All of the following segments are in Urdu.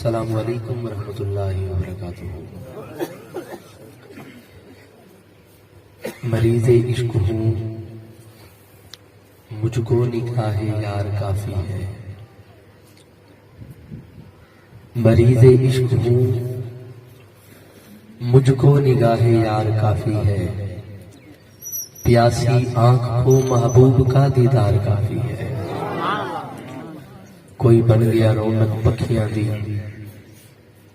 السلام علیکم ورحمۃ اللہ وبرکاتہ۔ مریض عشق ہوں مجھ کو نگاہ یار کافی ہے، مریض عشق ہوں مجھ کو نگاہ یار کافی ہے، پیاسی آنکھ کو محبوب کا دیدار کافی ہے۔ کوئی بن گیا رونق پکھیاں دی،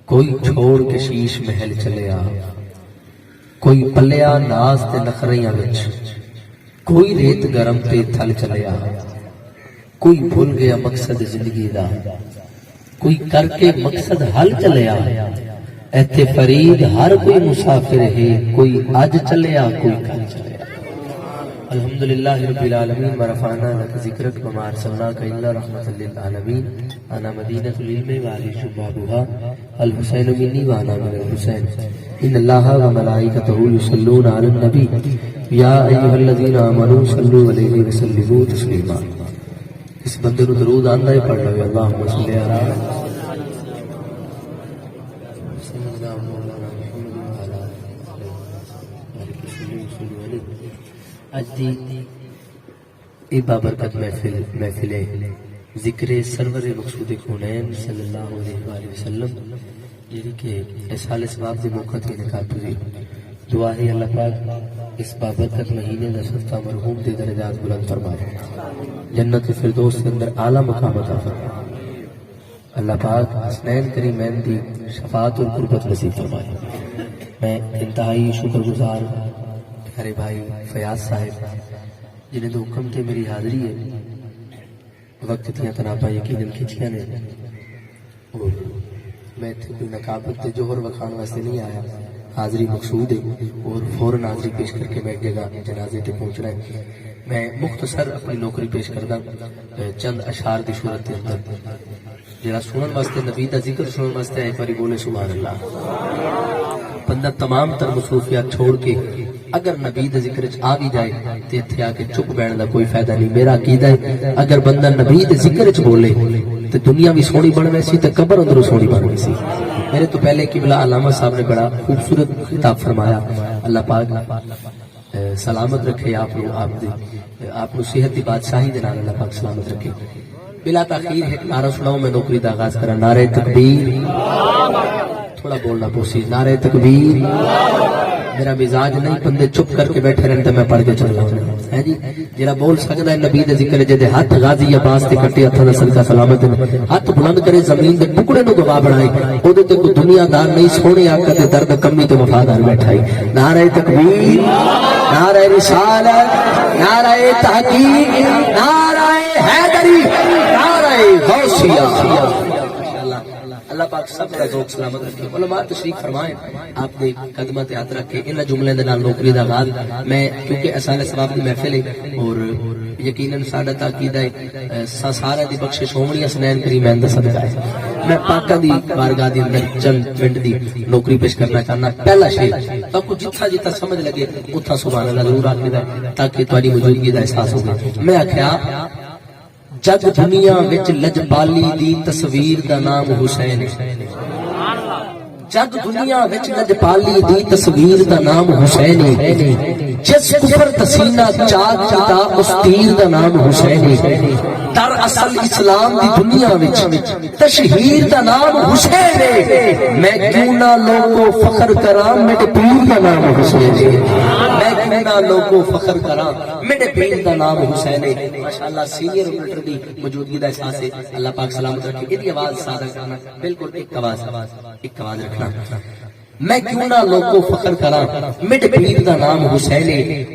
کوئی چھوڑ کے شیش محل چلیا، کوئی پلیا ناز تے نخریاں وچ، کوئی ریت گرم تے تھل چلیا، کوئی بھول گیا مقصد زندگی دا، کوئی کر کے مقصد حل چلیا۔ ایتھے فرید ہر کوئی مسافر ہے، کوئی اج چلیا کوئی کل چلیا۔ الحمدللہ رب العالمین ورفعنا لک ذکرک وما ارسلناک الا رحمۃ للعالمین۔ انا مدینۃ العلم وعلی شبابها الحسین منی وانا من الحسین۔ ان اللہ وملائکتہ یصلون علی النبی یا ایھا الذین آمنوا صلوا علیہ وسلموا تسلیما۔ اس بندے نو درود آندا ہے پڑھ لو، اللہم صلی علی اج دی اے بابرکت محفل ذکر سرور مقصود کونین صلی اللہ علیہ وآلہ وسلم، جیڑی کہ اس حال ثواب دے موقع تے انعقاد ہوئی۔ دعا ہے اللہ پاک اس بابرکت مہینے دا صدقہ مرحوم دے درجات بلند فرمائے، جنت الفردوس کے اندر اعلیٰ مقام عطا فرمائے۔ اللہ پاک حسنین کریمین دی شفاعت اور قربت نصیب فرمائے۔ میں انتہائی شکر گزار پیارے بھائی فیاض صاحب جنہیں دو حکم تے میری حاضری ہے، وقت دیاں تناباں یقیناً کھچیاں نے، اور میں تھے کوئی نقابت تے جوہر وکھان واسطے نہیں آیا، حاضری مقصود ہے اور فوراً حاضری پیش کر کے میں ایک جگہ جنازے تے پہنچنا ہے۔ میں مختصر اپنی نوکری پیش کردہ چند اشعار دی صورت کے اندر جڑا سنن واسطے نبی دا ذکر سنن واسطے ایک باری بولے سبحان اللہ۔ بندہ تمام تر مصروفیات چھوڑ کے اگر نبی دا ذکر آ بھی جائے تے اتھے آ کے چپ بیٹھنے دا کوئی فائدہ نہیں۔ میرا عقیدہ ہے اگر بندہ نبی دے ذکر بولے تے دنیا بھی سونی بن ویسی تے قبر اندروں سونی بن ویسی۔ میرے تو پہلے قبلہ علامہ صاحب نے بڑا خوبصورت خطاب فرمایا، اللہ پاک سلامت رکھے آپ نو صحت دی بادشاہی دے نال اللہ پاک سلامت رکھے۔ بلا تاخیر ایک نعرہ سناؤ، میں نوکری دا آغاز کرا۔ نعرہ تکبیر، تھوڑا بولنا پوسی، نعرہ تکبیر۔ میرا مزاج نہیں بندے چپ کر کے بیٹھے رہتے، میں پڑھ کے چل رہا ہوں ہے جی۔ جڑا بول سکدا ہے نبی دے ذکر جے ہاتھ غازی عباس تے کٹے ہتھاں دا صدقہ سلامت، ہاتھ بلند کرے زمین دے ٹکڑے نو گواہ بنائے، او دے تے کوئی دنیا دار نہیں، سونے آقا دے درد کمی تے وفادار بیٹھائی۔ نعرہ تکبیر، نعرہ رسالت، نعرہ تحقیق، نعرہ حیدری، نعرہ غوثیہ۔ اللہ پاک سب کا ذوق سلامت رکھے۔ علماء تشریف فرمائیں، آپ نے قدمت ہاتھ رکھے ان جملے دے نال نوکری دا آغاز۔ میں کیونکہ اصل ثواب دی محفل ہے اور یقیناً ساڈا عقیدہ ہے سارے دی بخشش ہونی حسنین کریمین دا صدقہ ہے۔ میں پاکاں دی بارگاہ دے اندر چند منٹ دی نوکری پیش کرنا چاہنا۔ پہلا شعر تاکہ جتھا جتھا سمجھ لگے اتھا سبحان اللہ ضرور آکھدا تاکہ تہاڈی موجودگی دا احساس ہوگا۔ میں آکھیا جگ دنیا وچ لجپالی دی تصویر دا نام حسین، جگ دنیا وچ لجپالی دی تصویر دا نام حسین، جس کفر تسینہ چاک دا اس تیر دا نام حسین، در اصل اسلام دی دنیا وچ تشہیر دا نام حسین، میں کیوں نہ لوگوں فخر کراں میرے پیر دا نام حسین، میں کیوں نہ لوگوں فخر کراں میرے پیر دا نام حسین۔ ماشاءاللہ سینئر آپریٹر دی موجودگی دا احساس ہے، اللہ پاک سلامت رکھے۔ ایدی آواز سادہ کرنا، بالکل ایک آواز رکھنا۔ میں کیوں نہ لوگوں فخر کراں میرے پیر دا نام حسین،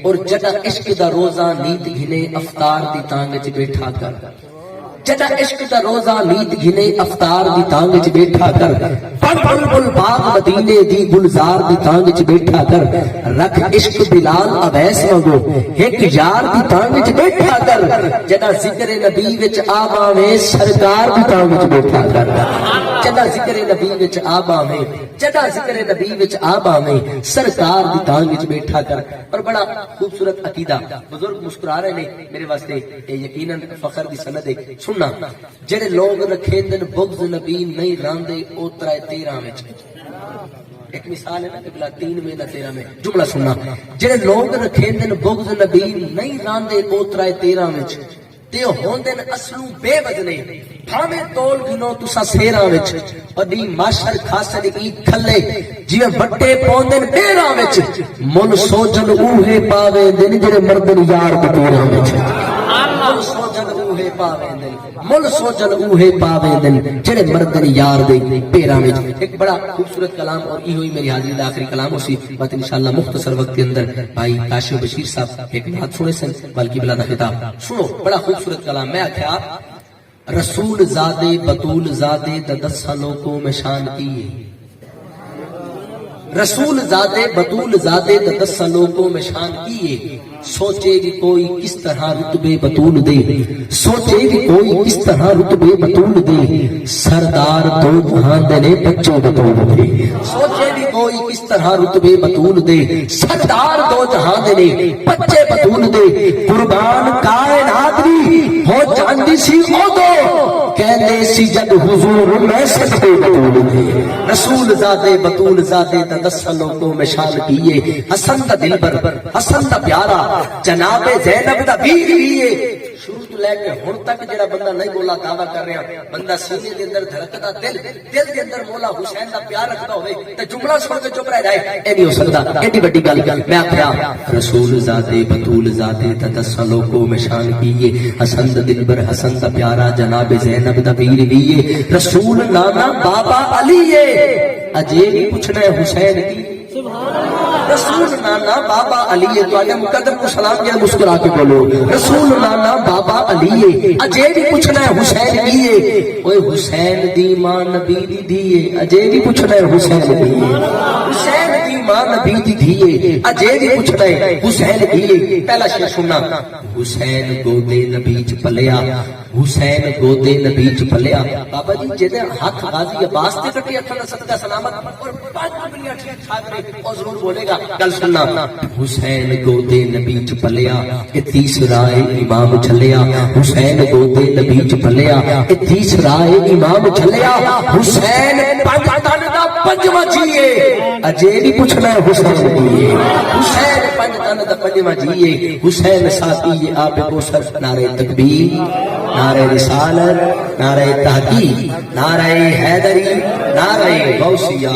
اور جدا عشق دا روزہ نیند گھنے افطار دی تانگ وچ بیٹھا کر، جدا عشق دا روزہ نیند گھنے افطار دی تانگ وچ بیٹھا کر، پڑھ بلبل باغ مدینے دی گلزار دی تانگ وچ بیٹھا کر رکھ عشق بلال اویس وانگو ایک یار دی تانگ وچ بیٹھا کر جدا ذکر نبی وچ آواویں سرکار دی تانگ وچ بیٹھا کر جدا ذکر نبی وچ آواویں جدا ذکر نبی وچ آواویں سرکار دی تانگ وچ بیٹھا کر. اور بڑا خوبصورت عقیدہ بزرگ مسکرا رہے نے میرے واسطے یہ یقیناً فخر دی سند ہے. سننا جڑے لوگ رکھے دن بغض نبی نہیں راندے اوترا 13 وچ ایک مثال ہے نا کہ بلا 3 میں نہ 13 میں جملہ سننا جڑے لوگ رکھے دن بغض نبی نہیں راندے اوترا 13 وچ تے ہوندن اصلوں بے وزنے بھاویں تول گنو تسا سیراں وچ اڈی ماشر کھاسڑ ای کھلے جویں بٹے پوندن بیراں وچ من سوجن اوہے پاوے دن جڑے مردن یار بٹوراں وچ من سوجن اوہے پاوے دن مل سوجن اوہے پاوے دن جڑے مردن یار دے پیراں وچ. ایک بڑا خوبصورت کلام اور یہ ہوئی میری حاضری دا آخری کلام اسی بات انشاءاللہ مختصر وقت کے اندر بھائی کاشف بشیر صاحب ایک بات سنے سن بلکہ بلا دا خطاب سنو. بڑا خوبصورت کلام میں آکھیا رسول زادے بطول زادے دا 10 لوگوں میں شان کیے رسول زادے بطول زادے دا 10 لوگوں میں شان کیے سوچے بھی کوئی کس طرح رتبے بطول دے سوچے بھی کوئی کس طرح رتبے بطول دے سردار دو جہاں دے نے بچوں بطول دے سوچے بھی کوئی کس طرح رتبے بطول دے سردار دو جہاں دے نے بچے بطول دے قربان کائنات بھی ہو جاندی سی او دو کہنے سی جد حضور میں سکتے بطول دے رسول زادے بطول زادے دا 10 لوگوں میں شان کیے حسن دا دلبر حسن دا پیارا جناب زینب دا بیر ویے شروع تو لے کے ہن تک جڑا بندہ نہیں بولا دعویٰ کر رہا بندہ سینے دے اندر دھڑکدا دل دے اندر مولا حسین دا پیار رکھدا ہوے تے جملہ سن کے چپ رہ جائے اے نہیں ہو سکدا. ایڈی بڑی گل میں آکھیا رسول زادے بطول زادے تا 10 لوگوں میں شان کیے حسن دا دلبر حسن دا پیارا جناب زینب دا بیر ویے رسول نانا بابا علی اجے بھی پوچھنا ہے حسین کی رسول نانا بابا علی تو آجا مقدم کو سلام کیا مسکرا کے بولو رسول نانا بابا علی اجے بھی پوچھنا ہے حسین کیے اوے حسین دی ماں نبی دی دیے اجے بھی پوچھنا ہے حسین کیے حسین دی ماں نبی دی دیے اجے بھی پوچھنا ہے حسین کیے. پہلا شعر سننا حسین گودے نبی چ پلیا حسین گودے نبی چ پلیا بابا جی جدے ہاتھ غازی عباس تے کٹے اکھن صدقہ سلامت اور 5 بلیاں ٹھیک ٹھاک نے اور ضرور بولے گا گل سننا حسین گودے نبی چ پلیا اے تیسرا امام چلیا حسین گودے نبی چ پلیا اے تیسرا امام چلیا حسین پنج تن دا پنجواں جیے اجے بھی پوچھنا ہے حسین کیے حسین پنج تن دا پنجواں جیے حسین ساتھی آپ کوثر نعرہ تکبیر نعرہ رسالت نعرہ تحقیق نعرہ حیدری نعرہ غوثیہ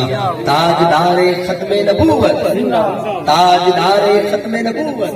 تاجدار ختم نبوت تاجدار ختم نبوت